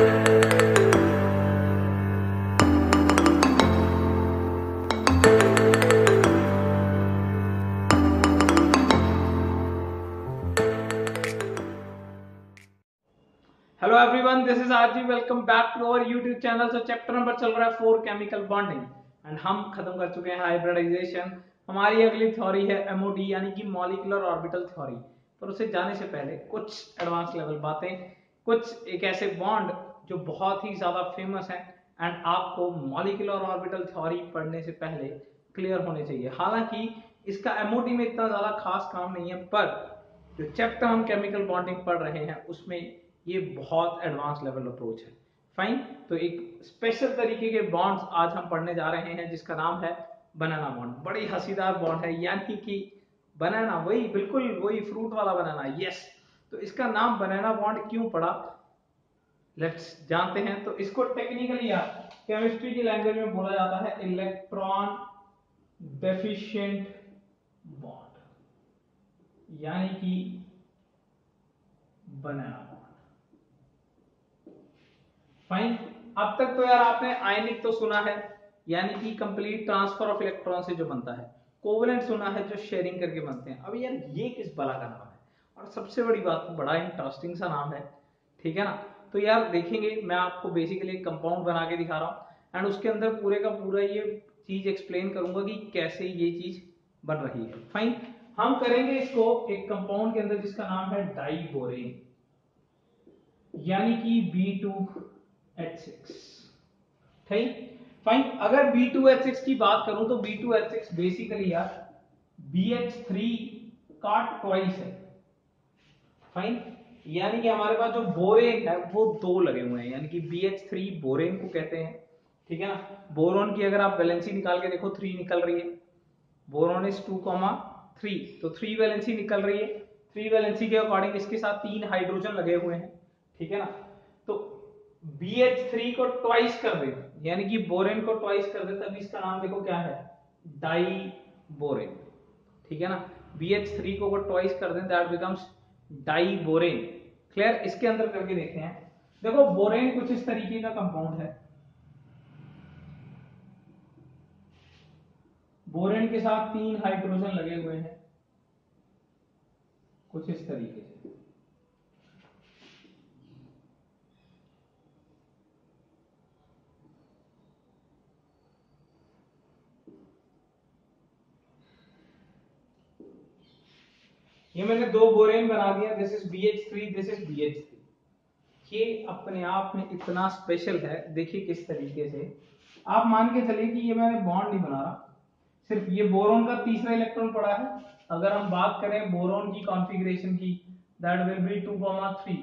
Hello everyone, this is RG. Welcome back to our YouTube channel. So chapter number चल रहा है 4 chemical bonding and हम खत्म कर चुके हैं हाइब्रिडाइजेशन। हमारी अगली थ्योरी है एमओडी यानी कि मॉलिक्यूलर ऑर्बिटल थ्योरी। पर उसे जाने से पहले कुछ एडवांस लेवल बातें, कुछ एक ऐसे बॉन्ड जो बहुत ही ज्यादा फेमस है एंड आपको मॉलिक्यूलर ऑर्बिटल थ्योरी पढ़ने से पहले क्लियर होने चाहिए। हालांकि इसका एमओडी में इतना ज्यादा खास काम नहीं है, पर जो चैप्टर हम केमिकल बॉन्डिंग पढ़ रहे हैं उसमें ये बहुत एडवांस लेवल अप्रोच है। फाइन, तो एक स्पेशल तरीके के बॉन्ड्स आज हम पढ़ने जा रहे हैं जिसका नाम है बनाना बॉन्ड। बड़ी हंसीदार बॉन्ड है, यानी कि बनाना, वही बिल्कुल वही फ्रूट वाला बनाना। यस, तो इसका नाम बनाना बॉन्ड क्यों पड़ा, लेट्स जानते हैं। तो इसको टेक्निकली यार केमिस्ट्री की लैंग्वेज में बोला जाता है इलेक्ट्रॉन डेफिशिएंट बॉन्ड, यानी कि बनाना बॉन्ड। फाइन, अब तक तो यार आपने आयनिक तो सुना है, यानी कि कंप्लीट ट्रांसफर ऑफ इलेक्ट्रॉन से जो बनता है। कोवेलेंट सुना है, जो शेयरिंग करके बनते हैं। अब यार ये किस बला का नाम है, और सबसे बड़ी बात, बड़ा इंटरेस्टिंग सा नाम है, ठीक है ना। तो यार देखेंगे, मैं आपको बेसिकली एक कंपाउंड बना के दिखा रहा हूँ एंड उसके अंदर पूरे का पूरा ये चीज एक्सप्लेन करूंगा कि कैसे ये चीज बन रही है। फाइन, हम करेंगे इसको एक कंपाउंड के अंदर जिसका नाम है डाइबोरेन, यानी कि B2H6। ठीक, फाइन। अगर B2H6 की बात करूं तो B2H6 बेसिकली यार BH3 का ट्वाइस है। फाइन, यानी कि हमारे पास जो बोरेन है वो दो लगे हुए हैं, यानी कि BH3 बोरेन को कहते हैं, ठीक है ना। बोरोन की अगर आप वैलेंसी निकाल के देखो 3 निकल रही है। बोरोन इज 2,3, तो 3 वैलेंसी निकल रही है। 3 वैलेंसी के अकॉर्डिंग इसके साथ 3 हाइड्रोजन लगे हुए हैं, ठीक है ना। तो BH3 को ट्वाइस कर दे, यानी कि बोरेन को ट्वाइस कर दे, तब इसका नाम देखो क्या है, डाई बोरेन, ठीक है ना। BH3 को ट्वाइस कर दें, that becomes diborane. Clear, इसके अंदर करके देखते हैं। देखो बोरेन कुछ इस तरीके का कंपाउंड है, बोरेन के साथ 3 हाइड्रोजन लगे हुए हैं कुछ इस तरीके से। ये मैंने 2 बोरेन बना दिया, this is BH3, this is BH3। ये अपने आप में इतना स्पेशल है, देखिए किस तरीके से। आप मान के चलिए कि ये मैंने बॉन्ड नहीं बना रहा, सिर्फ ये बोरोन का तीसरा इलेक्ट्रॉन पड़ा है। अगर हम बात करें बोरोन की कॉन्फ़िगरेशन की, दैट विल बी 2,3,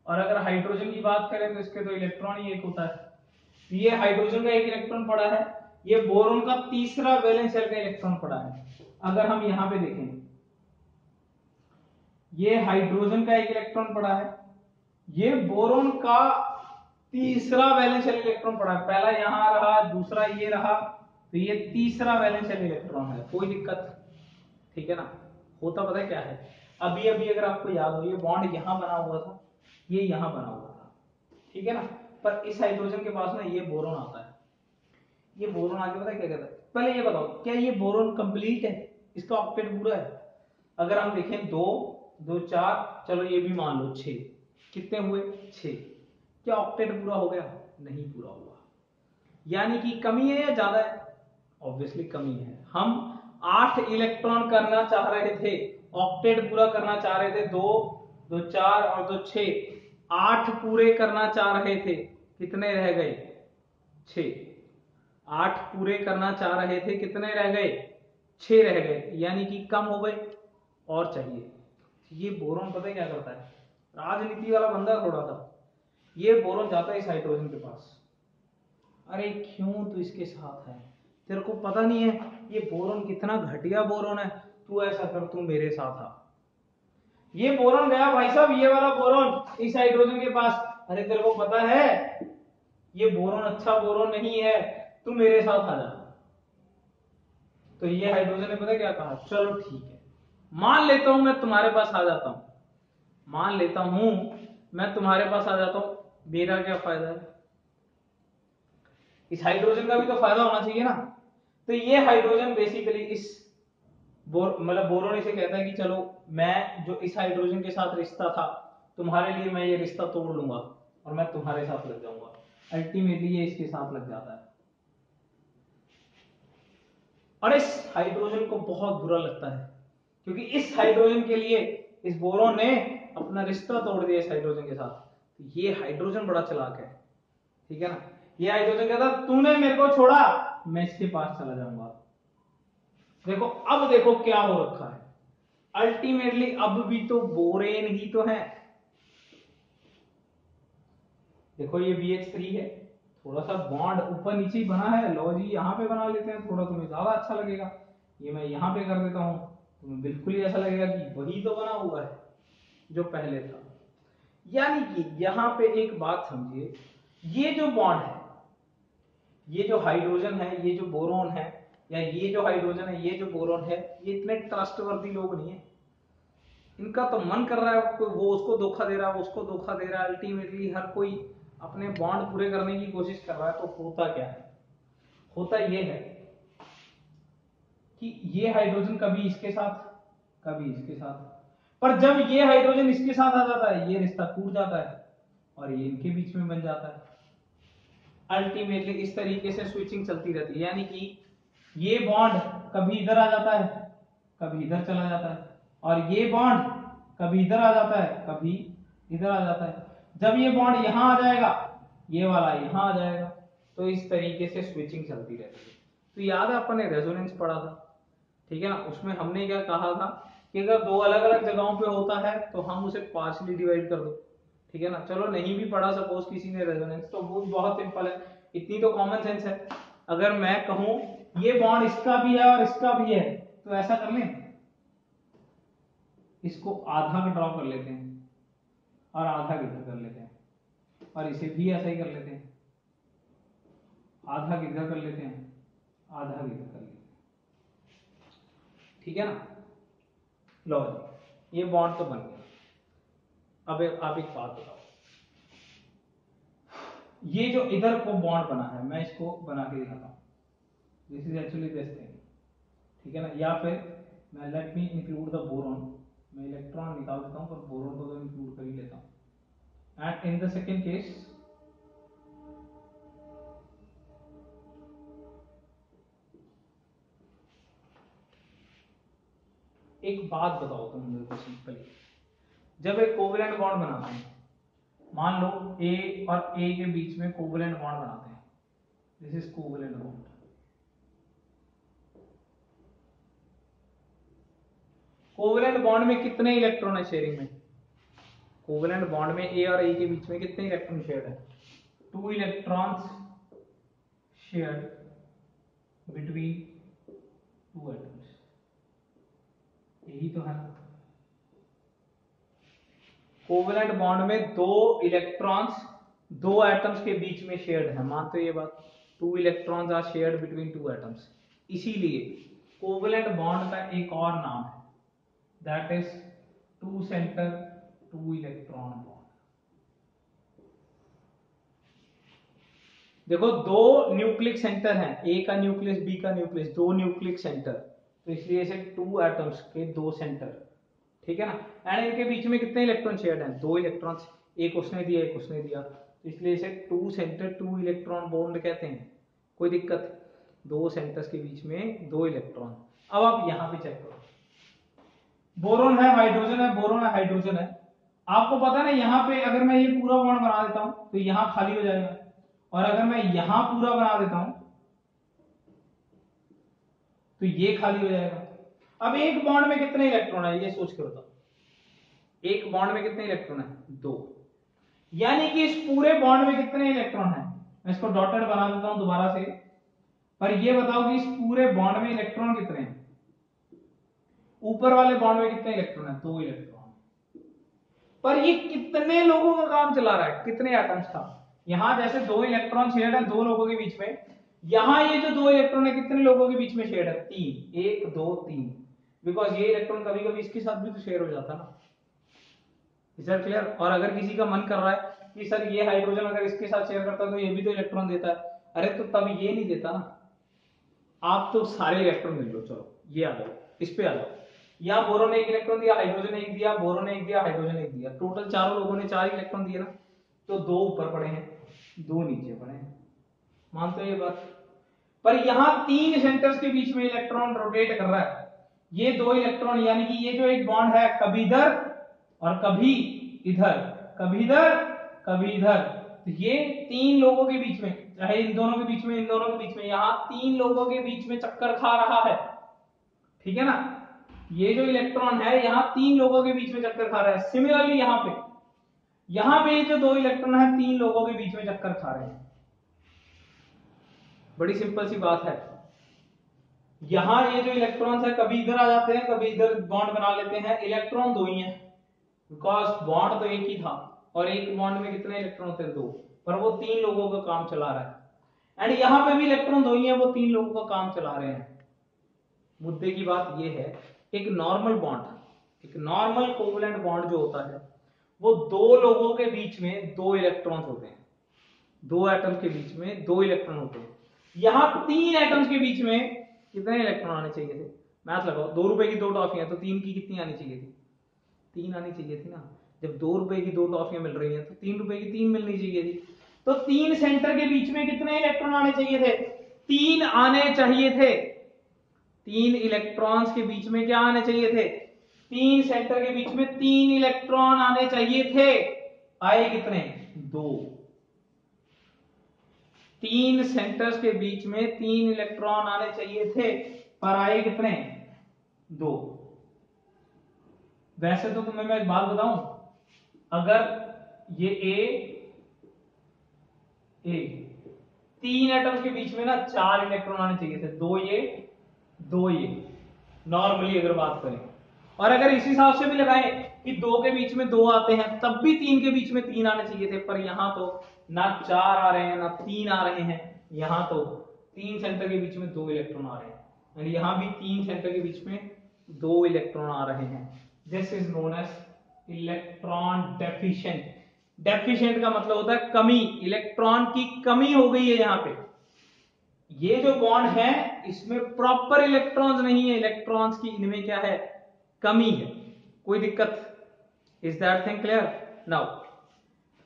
और अगर हाइड्रोजन की बात करें तो इसके तो इलेक्ट्रॉन ही एक होता है। ये हाइड्रोजन का एक इलेक्ट्रॉन पड़ा है, ये बोरोन का तीसरा वैलेंस शेल का इलेक्ट्रॉन पड़ा है। अगर हम यहां पे देखें, ये हाइड्रोजन का एक इलेक्ट्रॉन पड़ा है, ये बोरोन का तीसरा वैलेंस शेल इलेक्ट्रॉन पड़ा है। पहला यहां रहा, दूसरा ये रहा, तो ये तीसरा वैलेंस शेल इलेक्ट्रॉन है। कोई दिक्कत, ठीक है ना। होता पता है क्या है, अभी अभी अगर आपको याद हो, ये बॉन्ड यहां बना हुआ था, ये यहां बना हुआ था, ठीक है ना। पर इस हाइड्रोजन के पास ना ये बोरोन आता है। ये बोरोन आगे पता है क्या कहता है, पहले ये बताओ, क्या ये बोरोन कंप्लीट है, इसका ऑक्टेट पूरा है? अगर हम देखें 2 2 4, चलो ये भी मान लो 6, कितने हुए 6। क्या ऑक्टेट पूरा हो गया? नहीं पूरा हुआ, यानी कि कमी है या ज्यादा है? ऑब्वियसली कमी है। हम 8 इलेक्ट्रॉन करना चाह रहे थे, ऑक्टेट पूरा करना चाह रहे थे, 2 2 4 और 2 6, 8 पूरे करना चाह रहे थे, कितने रह गए 6। 8 पूरे करना चाह रहे थे, कितने रह गए 6 रह गए, यानी कि कम हो गए और चाहिए। ये बोरोन पता है क्या करता है, राजनीति वाला बंदा थोड़ा सा। ये बोरोन जाता है इस हाइड्रोजन के पास, अरे क्यों तू इसके साथ है, तेरे को पता नहीं है ये बोरोन कितना घटिया बोरोन है, तू ऐसा कर, तू मेरे साथ आ। ये बोरोन गया भाई साहब, ये वाला बोरोन इस हाइड्रोजन के पास, अरे तेरे को पता है ये बोरोन अच्छा बोरोन नहीं है, तू मेरे साथ आ जा। तो ये हाइड्रोजन ने पता क्या कहा, चलो ठीक है, मान लेता हूं मैं तुम्हारे पास आ जाता हूं, मान लेता हूं मैं तुम्हारे पास आ जाता हूं, मेरा क्या फायदा है? इस हाइड्रोजन का भी तो फायदा होना चाहिए ना। तो ये हाइड्रोजन बेसिकली इस मतलब बोरोन इसे कहता है कि चलो मैं जो इस हाइड्रोजन के साथ रिश्ता था, तुम्हारे लिए मैं ये रिश्ता तोड़ लूंगा और मैं तुम्हारे साथ लग जाऊंगा। अल्टीमेटली ये इसके साथ लग जाता है और इस हाइड्रोजन को बहुत बुरा लगता है, क्योंकि इस हाइड्रोजन के लिए इस बोरोन ने अपना रिश्ता तोड़ दिया इस हाइड्रोजन के साथ। तो ये हाइड्रोजन बड़ा चालाक है, ठीक है ना। ये हाइड्रोजन कहता तूने मेरे को छोड़ा, मैं इसके पास चला जाऊंगा। देखो अब देखो क्या हो रखा है, अल्टीमेटली अब भी तो बोरेन ही तो है। देखो ये BH3 है, थोड़ा सा बॉन्ड ऊपर नीचे ही बना है, लो जी यहाँ पे बना लेते हैं, थोड़ा तुम्हें ज्यादा अच्छा लगेगा। ये मैं यहाँ पे कर देता हूँ, तुम्हें बिल्कुल ही ऐसा लगेगा कि वही तो बना हुआ है जो पहले था। यानी कि यहाँ पे एक बात समझिए, ये जो बॉन्ड है, ये जो हाइड्रोजन है, ये जो बोरोन है, या ये जो हाइड्रोजन है, ये जो बोरोन है, ये इतने ट्रस्टवर्दी लोग नहीं है। इनका तो मन कर रहा है, वो उसको धोखा दे रहा है, वो उसको धोखा दे रहा है, अल्टीमेटली हर कोई अपने बॉन्ड पूरे करने की कोशिश कर रहा है। तो होता क्या है, होता ये है कि ये हाइड्रोजन कभी इसके साथ, कभी इसके साथ, पर जब ये हाइड्रोजन इसके साथ आ जाता है, ये रिश्ता टूट जाता है और ये इनके बीच में बन जाता है। अल्टीमेटली इस तरीके से स्विचिंग चलती रहती है, यानी कि ये बॉन्ड कभी इधर आ जाता है, कभी इधर चला जाता है, और ये बॉन्ड कभी इधर आ जाता है, कभी इधर आ जाता है। जब ये बॉन्ड यहां आ जाएगा, ये वाला यहां आ जाएगा, तो इस तरीके से स्विचिंग चलती रहती है। तो याद है अपन ने रेजोनेंस पढ़ा था, ठीक है ना, उसमें हमने क्या कहा था कि अगर दो अलग अलग जगहों पे होता है तो हम उसे पार्शियली डिवाइड कर दो, ठीक है ना। चलो नहीं भी पढ़ा सपोज किसी ने रेजोनेंस, तो वो बहुत सिंपल है, इतनी तो कॉमन सेंस है। अगर मैं कहूं ये बॉन्ड इसका भी है और इसका भी है, तो ऐसा कर लें, इसको आधा में ड्रॉ कर लेते हैं और आधा किधर कर लेते हैं, और इसे भी ऐसा ही कर लेते हैं, आधा किधर कर लेते हैं, आधा किधर कर लेते हैं, ठीक है ना। लो ये बॉन्ड तो बन गया। अब आप एक बात बताओ, ये जो इधर को बॉन्ड बना है, मैं इसको बना के दिखाता हूं, this is actually this thing, ठीक है ना। या फिर मैं let me include the boron, मैं इलेक्ट्रॉन निकाल देता हूं पर बोरॉन को तो इंक्लूड कर ही लेता हूं। And in the second case एक बात बताओ तुम मेरे को सिंपली, जब एक कोवेलेंट बॉन्ड बनाते हैं, मान लो A और A के बीच में कोवेलेंट बॉन्ड बनाते हैं, this is covalent bond. Covalent bond में कितने इलेक्ट्रॉन है शेयरिंग में? कोवेलेंट बॉन्ड में A और A के बीच में कितने इलेक्ट्रॉन शेयर्ड है? 2 इलेक्ट्रॉन्स शेयर्ड बिटवीन 2 एटम्स, यही तो है। कोवेलेंट बॉन्ड में 2 इलेक्ट्रॉन्स 2 एटम्स के बीच में शेयर्ड है, मानते हो ये बात? 2 electrons are shared between 2 atoms. इसीलिए कोवेलेंट बॉन्ड का एक और नाम है, that is 2 centre 2 electron bond. देखो दो न्यूक्लिक सेंटर हैं, ए का न्यूक्लियस बी का न्यूक्लियस, 2 न्यूक्लिक सेंटर, तो इसलिए इसे 2 एटम्स के 2 सेंटर, ठीक है ना। एंड इनके बीच में कितने इलेक्ट्रॉन शेयर्ड हैं? 2 इलेक्ट्रॉन्स, एक उसने दिया एक उसने दिया, तो इसलिए इसे 2 सेंटर 2 इलेक्ट्रॉन बॉन्ड कहते हैं। कोई दिक्कत? 2 सेंटर्स के बीच में 2 इलेक्ट्रॉन। अब आप यहां पे चेक करो, बोरोन है, हाइड्रोजन है, बोरोन है, हाइड्रोजन है। आपको पता है ना, यहाँ पे अगर मैं ये पूरा बॉन्ड बना देता हूं तो यहां खाली हो जाएगा, और अगर मैं यहां पूरा बना देता हूं तो ये खाली हो जाएगा। अब एक बॉन्ड में कितने इलेक्ट्रॉन है, ये सोच के बताओ। एक बॉन्ड में कितने इलेक्ट्रॉन है? 2। यानी कि इस पूरे बॉन्ड में कितने इलेक्ट्रॉन है? मैं इसको डॉटेड बना देता हूं दोबारा से, पर ये बताओ कि इस पूरे बॉन्ड में इलेक्ट्रॉन कितने हैं? ऊपर वाले बॉन्ड में कितने इलेक्ट्रॉन है? 2 इलेक्ट्रॉन। पर ये कितने लोगों का काम चला रहा है, कितने एटम्स का? यहां जैसे 2 इलेक्ट्रॉन शेयर्ड है 2 लोगों के बीच में, यहां ये जो 2 इलेक्ट्रॉन है कितने लोगों के बीच में शेयर्ड है? 3, 1 2 3, बिकॉज ये इलेक्ट्रॉन कभी कभी इसके साथ भी तो शेयर हो जाता है ना। Is that clear? और अगर किसी का मन कर रहा है कि सर ये हाइड्रोजन अगर इसके साथ शेयर करता है तो ये भी तो इलेक्ट्रॉन देता है। अरे तो तब ये नहीं देता ना, आप तो सारे इलेक्ट्रॉन मिल लो। चलो ये आ जाओ, इस पे आ जाओ। यहाँ बोरोन ने एक इलेक्ट्रॉन दिया, हाइड्रोजन ने एक दिया, बोरोन ने एक दिया, हाइड्रोजन ने एक दिया, टोटल चारों लोगों ने 4 इलेक्ट्रॉन दिए ना, तो 2 ऊपर पड़े हैं 2 नीचे पड़े हैं, मानते हो ये बात? पर यहाँ 3 सेंटर्स के बीच में इलेक्ट्रॉन रोटेट कर रहा है, ये 2 इलेक्ट्रॉन, यानी कि ये जो एक बॉन्ड है कभी इधर और कभी इधर, कभी इधर कभी इधर, तो ये 3 लोगों के बीच में, चाहे इन दोनों के बीच में, इन दोनों के बीच में, यहाँ 3 लोगों के बीच में चक्कर खा रहा है, ठीक है ना? ये जो इलेक्ट्रॉन है यहाँ 3 लोगों के बीच में चक्कर खा रहा है। सिमिलरली यहाँ पे ये जो 2 इलेक्ट्रॉन है 3 लोगों के बीच में चक्कर खा रहे हैं। बड़ी सिंपल सी बात है। यहाँ ये जो इलेक्ट्रॉन्स है कभी इधर आ जाते हैं, कभी इधर बॉन्ड बना लेते हैं, इलेक्ट्रॉन 2 ही हैं, बिकॉज बॉन्ड तो एक ही था, और एक बॉन्ड में कितने इलेक्ट्रॉन थे? 2, पर वो 3 लोगों का काम चला रहा है। एंड यहाँ पे भी इलेक्ट्रॉन 2 ही है, वो 3 लोगों का काम चला रहे हैं। मुद्दे की बात ये है, एक नॉर्मल बॉन्ड, एक नॉर्मल कोवलेंट बॉन्ड जो होता है वो 2 लोगों के बीच में 2 इलेक्ट्रॉन्स होते हैं, 2 एटम्स के बीच में 2 इलेक्ट्रॉन होते हैं। यहाँ 3 एटम्स के बीच में कितने इलेक्ट्रॉन आने चाहिए थे? मैथ लगाओ, 2 रुपए की 2 टॉफियां, तो 3 की कितनी आनी चाहिए थी? 3 आनी चाहिए थी ना। जब 2 रुपए की 2 टॉफियां मिल रही हैं तो 3 रुपए की 3 मिलनी चाहिए थी। तो 3 सेंटर के बीच में कितने इलेक्ट्रॉन आने चाहिए थे? 3 आने चाहिए थे। 3 इलेक्ट्रॉन्स के बीच में क्या आने चाहिए थे? 3 सेंटर के बीच में 3 इलेक्ट्रॉन आने चाहिए थे। आए कितने? 2। 3 सेंटर्स के बीच में 3 इलेक्ट्रॉन आने चाहिए थे, पर आए कितने? 2। वैसे तो तुम्हें मैं एक बात बताऊं, अगर ये ए 3 एटम्स के बीच में ना 4 इलेक्ट्रॉन आने चाहिए थे, 2 ये 2 ये, नॉर्मली अगर बात करें। और अगर इस हिसाब से भी लगाएं कि 2 के बीच में 2 आते हैं, तब भी 3 के बीच में 3 आने चाहिए थे, पर यहां तो ना 4 आ रहे हैं ना 3 आ रहे हैं, यहां तो 3 सेंटर के बीच में 2 इलेक्ट्रॉन आ रहे हैं, और यहां भी 3 सेंटर के बीच में 2 इलेक्ट्रॉन आ रहे हैं। This is known as electron deficient. Deficient का मतलब होता है कमी, इलेक्ट्रॉन की कमी हो गई है यहाँ पे। ये जो बॉन्ड है इसमें प्रॉपर इलेक्ट्रॉन्स नहीं है, इलेक्ट्रॉन्स की इनमें क्या है? कमी है। कोई दिक्कत? Is that thing clear? Now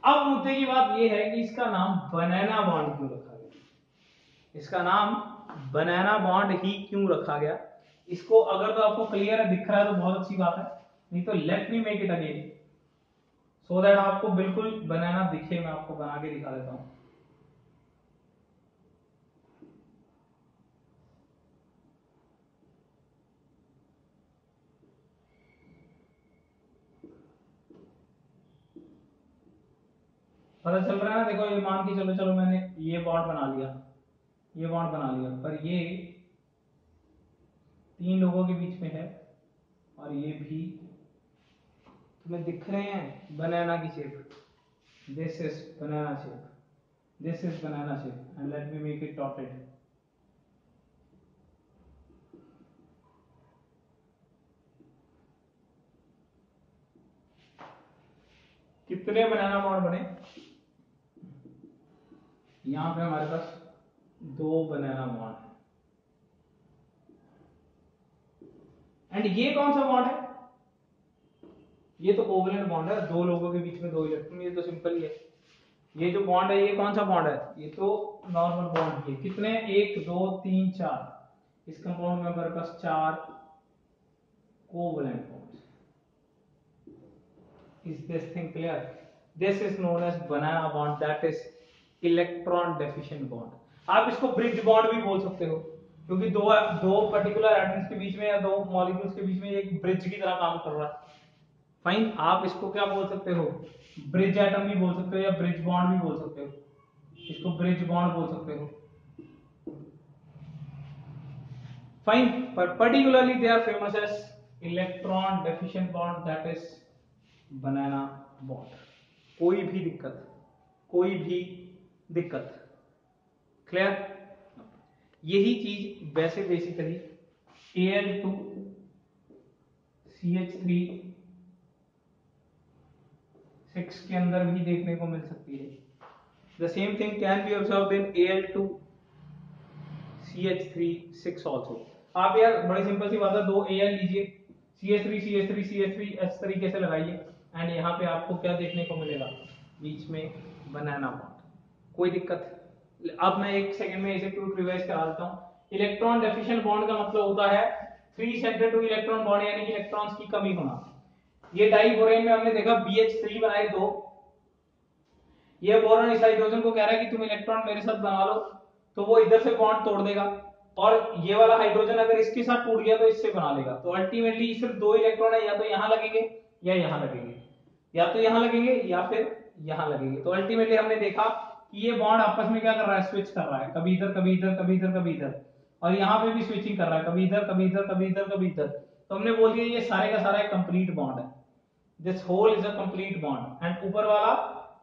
अब मुद्दे की बात यह है कि इसका नाम बनाना बॉन्ड क्यों रखा गया? इसका नाम बनाना बॉन्ड ही क्यों रखा गया? इसको अगर तो आपको क्लियर है, दिख रहा है तो बहुत अच्छी बात है, नहीं तो let me make it again so that आपको बिल्कुल बनाना दिखे। मैं आपको बना के दिखा देता हूं। पता चल रहा है ना? देखो ये मान के चलो मैंने ये बॉन्ड बना लिया, ये बॉन्ड बना लिया, पर ये 3 लोगों के बीच में है, और ये भी तुम्हें दिख रहे हैं बनाना की shape. This is banana shape, this is banana shape, and let me make it dotted. कितने बनाना बॉन्ड बने? यहां पे हमारे पास 2 बनाना बॉन्ड है। एंड ये कौन सा बॉन्ड है? ये तो कोवलेंट बॉन्ड है, 2 लोगों के बीच में 2 इलेक्ट्रॉन, ये तो सिंपल ही है। ये जो बॉन्ड है ये कौन सा बॉन्ड है? ये तो नॉर्मल बॉन्ड है। कितने? 1 2 3 4। इस कंपाउंड में हमारे पास 4 covalent bonds. Is this thing clear? This is known as banana bond, that is electron deficient bond. आप इसको ब्रिज बॉन्ड भी बोल सकते हो, क्योंकि दो पर्टिकुलर एटम्स के बीच में या 2 मॉलिक्यूल्स के बीच में एक ब्रिज की तरह काम कर रहा है। फाइन, आप इसको क्या बोल सकते हो? ब्रिज एटम भी बोल सकते हो, या ब्रिज बॉन्ड भी बोल सकते हो। इसको ब्रिज बॉन्ड बोल सकते हो। फाइन, पर particularly they are famous as electron deficient bond, that is banana bond. कोई भी दिक्कत? कोई भी दिक्कत? क्लियर? यही चीज वैसे बेसिकली Al2 CH3 6 के अंदर भी देखने को मिल सकती है। The same thing can be observed in Al2CH3 6 also. आप यार बड़ी सिंपल सी बात है, दो Al लीजिए, CH3 इस तरीके से लगाइए एंड यहाँ पे आपको क्या देखने को मिलेगा, बीच में बनाना बॉन्ड। कोई दिक्कत? अब मैं एक सेकंड में इसे क्विक रिवाइज करा देता हूँ। इलेक्ट्रॉन डेफिशिएंट बॉन्ड का मतलब होता है 3 सेंटर टू इलेक्ट्रॉन बॉन्ड, यानी कि इलेक्ट्रॉन्स की कमी होना। ये डाइबोरेन में हमने देखा BH3 बनाए 2, ये बोरॉन इस हाइड्रोजन को कह रहा है कि तुम इलेक्ट्रॉन मेरे साथ बना लो, तो वो इधर से बॉन्ड तोड़ देगा और ये वाला हाइड्रोजन अगर इसके साथ टूट गया तो इससे बना लेगा। तो अल्टीमेटली सिर्फ 2 इलेक्ट्रॉन है, या तो यहाँ लगेंगे या यहाँ लगेंगे, या तो यहाँ लगेंगे या फिर यहाँ लगेंगे। तो अल्टीमेटली हमने देखा कि ये बॉन्ड आपस में क्या कर रहा है, स्विच कर रहा है, कभी इधर कभी इधर कभी इधर कभी इधर, और यहाँ पे भी स्विचिंग कर रहा है, कभी इधर कभी इधर कभी इधर कभी इधर। तो हमने बोल दिया ये सारे का सारा एक कंप्लीट बॉन्ड है, this whole is a complete bond and ऊपर वाला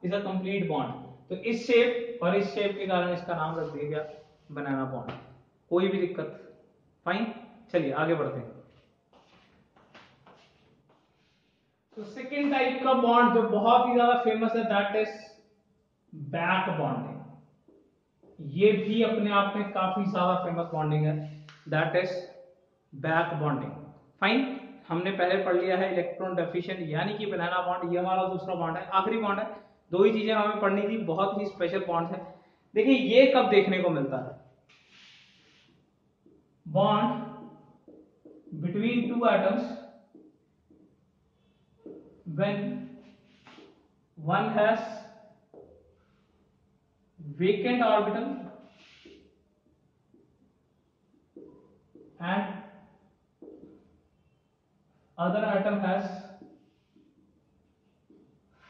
इज अ कंप्लीट बॉन्ड। तो इस शेप और इस शेप के कारण इसका नाम रख दिया गया बनाना बॉन्ड। कोई भी दिक्कत? फाइन, चलिए आगे बढ़ते हैं। तो सेकेंड टाइप का बॉन्ड जो बहुत ही ज्यादा फेमस है, दैट इज बैक बॉन्डिंग। ये भी अपने आप में काफी ज्यादा फेमस बॉन्डिंग है, that is back bonding. Fine, हमने पहले पढ़ लिया है इलेक्ट्रॉन डेफिशिएंट यानी कि बनाना बॉन्ड, ये हमारा दूसरा बॉन्ड है, आखिरी बॉन्ड है। दो ही चीजें हमें पढ़नी थी, बहुत ही स्पेशल बॉन्ड्स है। देखिए ये कब देखने को मिलता है, bond between two atoms when one has vacant orbital and other atom has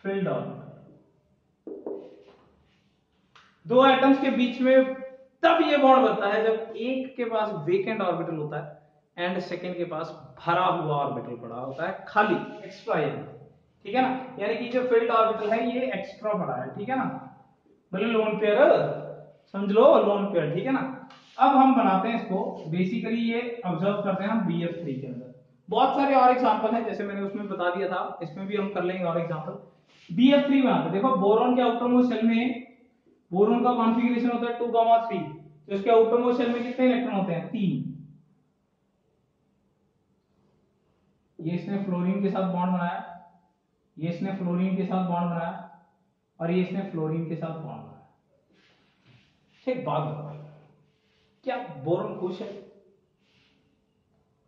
filled orbital। दो एटम्स के बीच में तब ये बॉन्ड बनता है जब एक के पास वेकेंट ऑर्बिटल होता है एंड सेकेंड के पास भरा हुआ ऑर्बिटल पड़ा होता है, खाली एक्स्ट्रा यानी, ठीक है ना। यानी कि जो फिल्ड ऑर्बिटल है ये एक्स्ट्रा पड़ा है, ठीक है ना, मतलब लोन पेयर समझ लो, लोन पेयर, ठीक है ना। अब हम बनाते हैं इसको, बेसिकली ये ऑब्जर्व करते हैं हम BF3 के अंदर। बहुत सारे और एग्जांपल हैं, जैसे मैंने उसमें बता दिया था, इसमें भी हम कर लेंगे और एग्जांपल। BF3 बनाते हैं, देखो बोरॉन के आउटरमोस्ट शेल में बोरॉन का कॉन्फ़िगरेशन होता है 2,3, तो इसके आउटरमोस्ट शेल में कितने इलेक्ट्रॉन होते हैं, 3। ये इसने फ्लोरीन के साथ बॉन्ड बनाया, ये इसने फ्लोरीन के साथ बॉन्ड बनाया, और ये इसने फ्लोरीन के साथ बॉन्ड बनाया। एक बात बताओ, क्या बोरॉन खुश है?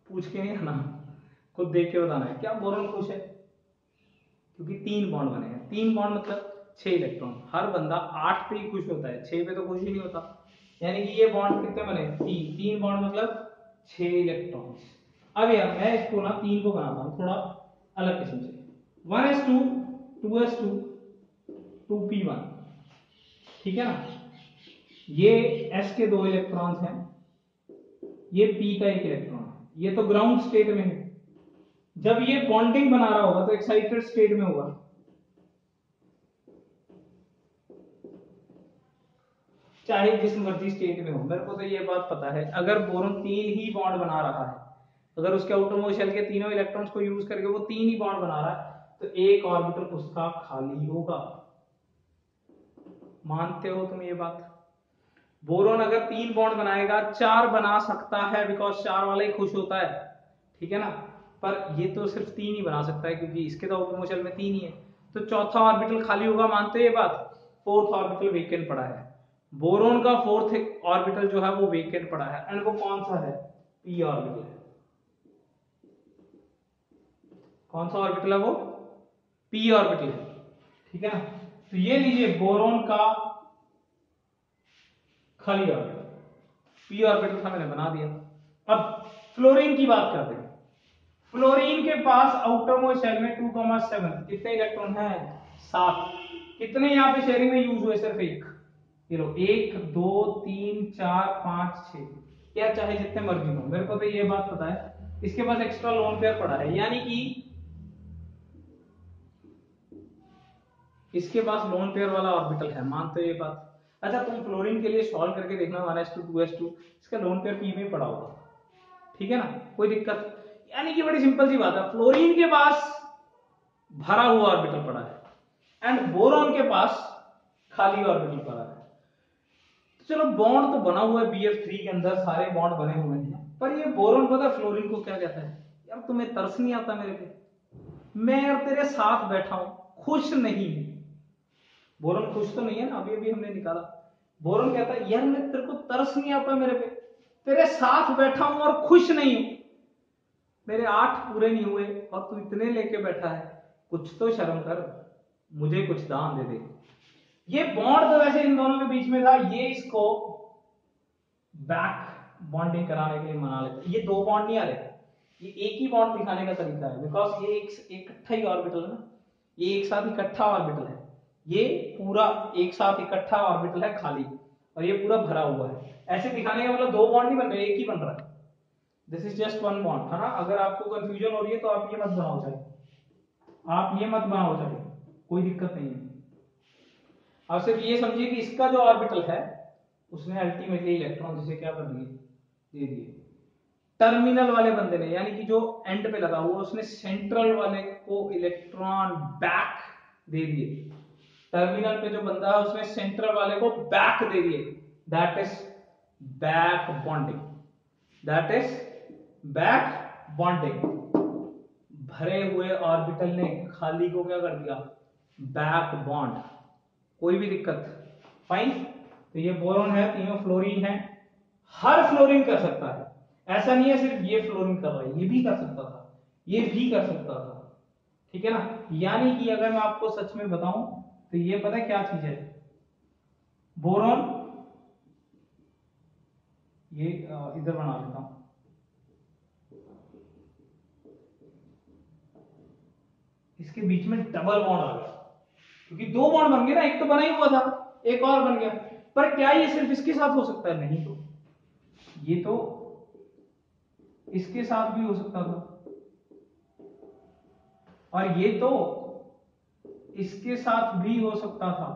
पूछ के नहीं आना, खुद देख के बताना है, क्या बोरॉन खुश है? क्योंकि 3 बॉन्ड बने हैं। 3 बॉन्ड मतलब 6 इलेक्ट्रॉन। हर बंदा 8 पे ही खुश होता है, 6 पे तो खुश ही नहीं होता। यानी कि ये बॉन्ड कितने बने, 3 बॉन्ड मतलब 6 इलेक्ट्रॉन। अब यार मैं इसको ना 3 को बनाता हूं थोड़ा अलग किस्म से, 1s2 2s2 2p1, ठीक है ना। ये s के 2 इलेक्ट्रॉन्स हैं, ये p का 1 इलेक्ट्रॉन है, ये तो ग्राउंड स्टेट में है। जब ये बॉन्डिंग बना रहा होगा तो एक्साइटेड स्टेट में होगा, चाहे जिस मर्जी स्टेट में हो। मेरे को तो ये बात पता है, अगर बोरॉन 3 ही बॉन्ड बना रहा है, अगर उसके आउटरमोस्ट शेल के तीनों इलेक्ट्रॉन्स को यूज करके वो 3 ही बॉन्ड बना रहा है, तो एक ऑर्बिटल उसका खाली होगा। मानते हो तुम ये बात? बोरॉन अगर 3 बॉन्ड बनाएगा 4 बना सकता है, बिकॉज 4 वाला ही खुश होता है, ठीक है ना। पर ये तो सिर्फ 3 ही बना सकता है क्योंकि इसके तो आउटरमोस्ट शेल में 3 ही है, तो चौथा ऑर्बिटल खाली होगा। मानते हो ये बात? फोर्थ ऑर्बिटल वेकेंट पड़ा है, बोरॉन का फोर्थ ऑर्बिटल जो है वो वेकेंट पड़ा है, एंड वो कौन सा है, p ऑर्बिटल है। कौन सा ऑर्बिटल है वो, p ऑर्बिटल है, ठीक है ना। तो ये लीजिए बोरॉन का खाली ऑर्बिटल, p ऑर्बिटल था, मैंने बना दिया। अब फ्लोरीन की बात करते हैं। फ्लोरीन के पास आउटरमोस्ट शेल में 2,7 कितने इलेक्ट्रॉन है, 7। कितने यहाँ पे शेयरिंग में यूज हुए, सिर्फ 1। ये लो 1 2 3 4 5 6, या चाहे जितने मर्जी हो। मेरे को तो ये बात पता है इसके पास एक्स्ट्रा लोन पेयर पड़ा है, यानी कि इसके पास लोन पेयर वाला ऑर्बिटल है। मानते हो ये बात? अच्छा तुम फ्लोरीन के लिए सॉल्व करके देखना, 1s2 2s2, इसका लोन पेयर p में पड़ा होगा, ठीक है ना, कोई दिक्कत? यानी कि बड़ी सिंपल सी बात है, फ्लोरीन के पास भरा हुआ ऑर्बिटल पड़ा है, एंड बोरॉन के पास खाली ऑर्बिटल पड़ा है। तो चलो बॉन्ड तो बना हुआ है BF3 के अंदर, सारे बॉन्ड बने हुए हैं, पर ये बोरॉन पता है फ्लोरीन को क्या कहता है, यार तुम्हें तरस नहीं आता मेरे पे, मैं यार तेरे साथ बैठा हूं, खुश नहीं हूं। बोरॉन खुश तो नहीं है ना, अभी अभी हमने निकाला। बोरॉन कहता है यार मैं तेरे को तरस नहीं आता मेरे पे, तेरे साथ बैठा हूं और खुश नहीं हूं, मेरे 8 पूरे नहीं हुए और तू इतने लेके बैठा है, कुछ तो शर्म कर, मुझे कुछ दान दे दे। ये बॉन्ड तो वैसे इन दोनों के बीच में था, ये इसको बैक बॉन्डिंग कराने के लिए मना लेते। ये 2 बॉन्ड नहीं आ रहे, ये एक ही बॉन्ड दिखाने का तरीका है, बिकॉज ये एक इकट्ठा ही ऑर्बिटल है ना, ये एक साथ इकट्ठा ऑर्बिटल है, ये पूरा एक साथ इकट्ठा ऑर्बिटल है खाली, और ये पूरा भरा हुआ है। ऐसे दिखाने का मतलब 2 बॉन्ड नहीं बन रहे, एक ही बन रहा है। दिस इज जस्ट 1 बॉन्ड, है ना। अगर आपको कंफ्यूजन हो रही है तो आप ये मत बनाओ चाहे, आप ये मत बनाओ चाहे, कोई दिक्कत नहीं है। आप सिर्फ ये समझिए कि इसका जो ऑर्बिटल है उसने अल्टीमेटली इलेक्ट्रॉन जिसे क्या कर दिए, दे दिए। टर्मिनल वाले बंदे ने, यानी कि जो एंड पे लगा हुआ, उसने सेंट्रल वाले को इलेक्ट्रॉन बैक दे दिए। टर्मिनल पे जो बंदा है उसने सेंट्रल वाले को बैक दे दिए। That is back bonding, that is back bonding. भरे हुए ऑर्बिटल ने खाली को क्या कर दिया, बैक बॉन्ड। कोई भी दिक्कत, फाइन। तो ये बोरॉन है, तीनों फ्लोरीन है, हर फ्लोरीन कर सकता है, ऐसा नहीं है सिर्फ ये फ्लोरीन कर रहा है, ये भी कर सकता था, ये भी कर सकता था, ठीक है ना। यानी कि अगर मैं आपको सच में बताऊं तो ये पता है क्या चीज है, बोरॉन, ये इधर बना देता हूं, इसके बीच में डबल बॉन्ड आ गया, क्योंकि 2 बॉन्ड बन गए ना, एक तो बना ही हुआ था, एक और बन गया। पर क्या ये सिर्फ इसके साथ हो सकता है, नहीं, तो ये तो इसके साथ भी हो सकता था, और ये तो इसके साथ भी हो सकता था।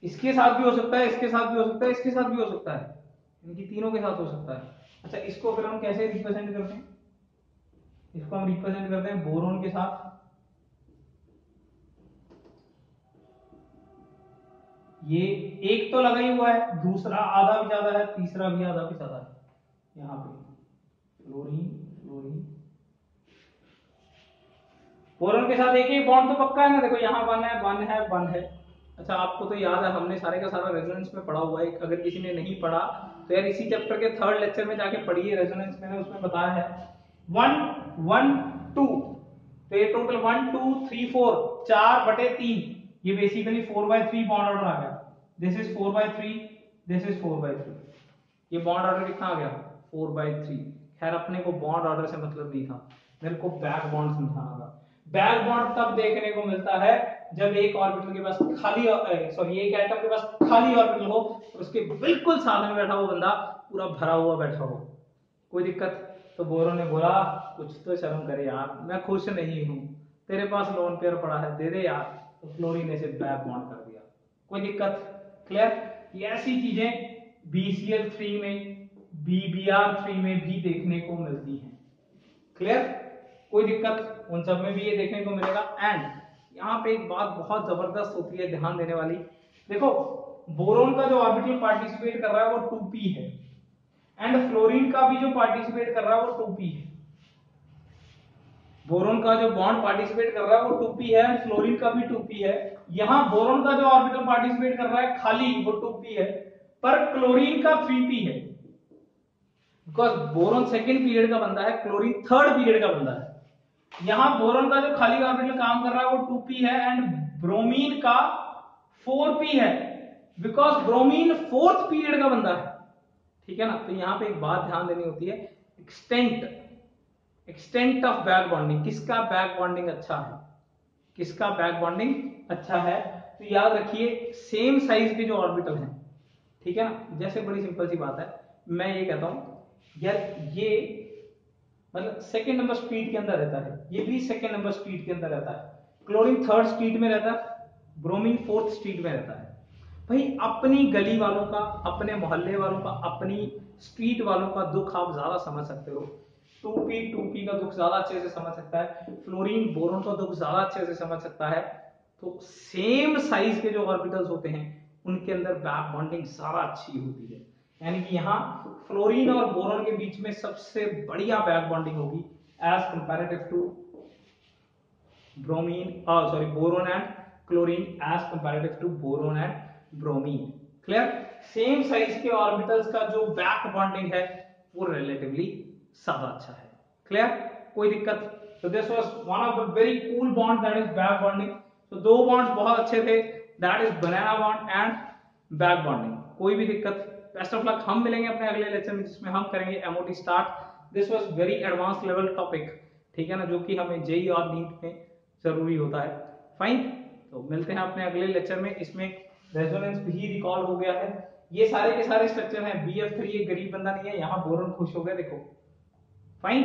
इसके साथ भी हो सकता है, इसके साथ भी हो सकता है, इसके साथ भी हो सकता है, इनकी तीनों के साथ हो सकता है। अच्छा, इसको फिर हम कैसे रिप्रेजेंट करते हैं, इसको हम रिप्रेजेंट करते हैं बोरोन के साथ। ये एक तो लगा ही हुआ है, दूसरा आधा भी ज्यादा है, तीसरा भी आधा भी ज्यादा है। यहां पे फ्लोरीन फ्लोरीन, बोरोन के साथ एक ही बॉन्ड तो पक्का है ना, देखो यहाँ 1 है 1 है 1 है। अच्छा, आपको तो याद है, हमने सारे का सारा रेजोनेंस में पढ़ा हुआ है, अगर किसी ने नहीं पढ़ा तो यार इसी चैप्टर के 3rd लेक्चर में जाके पढ़िए, रेजोनेंस मैंने उसमें बताया है। 1 1 2, तो ये टोटल 1 2 3 4 4/3, ये बेसिकली 4/3 बॉन्ड ऑर्डर आ गया। दिस इज 4/3, दिस इज 4/3, ये बॉन्ड ऑर्डर कितना आ गया, 4/3। खैर अपने को बॉन्ड ऑर्डर से मतलब नहीं था, मेरे को बैक बॉन्ड समझाना था। बैक बॉन्ड तब देखने को मिलता है जब एक ऑर्बिटल के पास खाली, सॉरी एक एटम के पास खाली ऑर्बिटल हो और उसके बिल्कुल साथ में बैठा हुआ बंदा पूरा भरा हुआ बैठा हो। कोई दिक्कत? तो बोरोन ने बोला कुछ तो शर्म करे यार, मैं खुश नहीं हूं, तेरे पास लोन पेयर पड़ा है, दे दे यार। तो फ्लोरीन ने से बैक बॉन्ड कर दिया। कोई दिक्कत? क्लियर? ये ऐसी चीजें BCl3 में, BBr3 में भी देखने को मिलती हैं। क्लियर? कोई दिक्कत? उन सब में भी ये देखने को मिलेगा। एंड यहाँ पे एक बात बहुत जबरदस्त होती है ध्यान देने वाली, देखो बोरोन का जो ऑर्बिटल पार्टिसिपेट कर रहा है वो 2p है, एंड फ्लोरीन का भी जो पार्टिसिपेट कर रहा है वो 2p है। बोरोन का जो बॉन्ड पार्टिसिपेट कर रहा है वो 2p है, एंड फ्लोरीन का भी 2p है। यहाँ बोरोन का जो ऑर्बिटल पार्टिसिपेट कर रहा है खाली वो 2p है, पर क्लोरीन का 3p है, बिकॉज बोरोन सेकेंड पीरियड का बंदा है, क्लोरीन थर्ड पीरियड का बंदा है। यहां बोरोन का जो खाली ऑर्बिटल काम कर रहा है वो 2p है, एंड ब्रोमीन का 4p है, बिकॉज ब्रोमीन फोर्थ पीरियड का बंदा है। ठीक है ना। तो यहां पे एक बात ध्यान देनी होती है, एक्सटेंट ऑफ बैक बॉन्डिंग, किसका बैक बॉन्डिंग अच्छा है, किसका बैक बॉन्डिंग अच्छा है। तो याद रखिए सेम साइज के जो ऑर्बिटल हैं, ठीक है ना, जैसे बड़ी सिंपल सी बात है, मैं ये कहता हूं यार ये मतलब सेकेंड नंबर स्पीड के अंदर रहता है, ये भी सेकेंड नंबर स्पीड के अंदर रहता है, क्लोरीन थर्ड स्पीड में रहता है, ब्रोमीन फोर्थ स्पीड में रहता है। भाई अपनी गली वालों का, अपने मोहल्ले वालों का, अपनी स्ट्रीट वालों का दुख आप ज्यादा समझ सकते हो। 2p का दुख ज्यादा अच्छे से समझ सकता है, फ्लोरीन बोरोन का दुख ज्यादा अच्छे से समझ सकता है। तो सेम साइज के जो ऑर्बिटल्स होते हैं उनके अंदर बैक बॉन्डिंग ज्यादा अच्छी होती है, यानी कि यहाँ फ्लोरीन और बोरोन के बीच में सबसे बढ़िया बैक बॉन्डिंग होगी as comparative to boron and chlorine, as comparative to boron and bromine. Clear? Same size के ऑर्बिटल्स का जो बैक बॉन्डिंग है वो रिलेटिवली ज्यादा अच्छा है। क्लियर? कोई दिक्कत? तो this was one of the very cool bond that is back bonding. तो दो बॉन्ड्स बहुत अच्छे थे, that is banana bond and back bonding. कोई भी दिक्कत? Best of luck. हम मिलेंगे अपने अगले लेक्चर में जिसमें हम करेंगे MOT start. This was very advance level topic, ठीक है ना, जो कि हमें जेई और नीट में जरूरी होता है। फाइन, तो मिलते हैं अपने अगले लेक्चर में। इसमें रेजोनेंस भी रिकॉल हो गया है, ये सारे के सारे स्ट्रक्चर हैं। BF3 एक गरीब बंदा नहीं है, यहाँ बोरॉन खुश हो गया देखो। फाइन,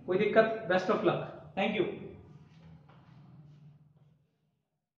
कोई दिक्कत? Best of luck, thank you.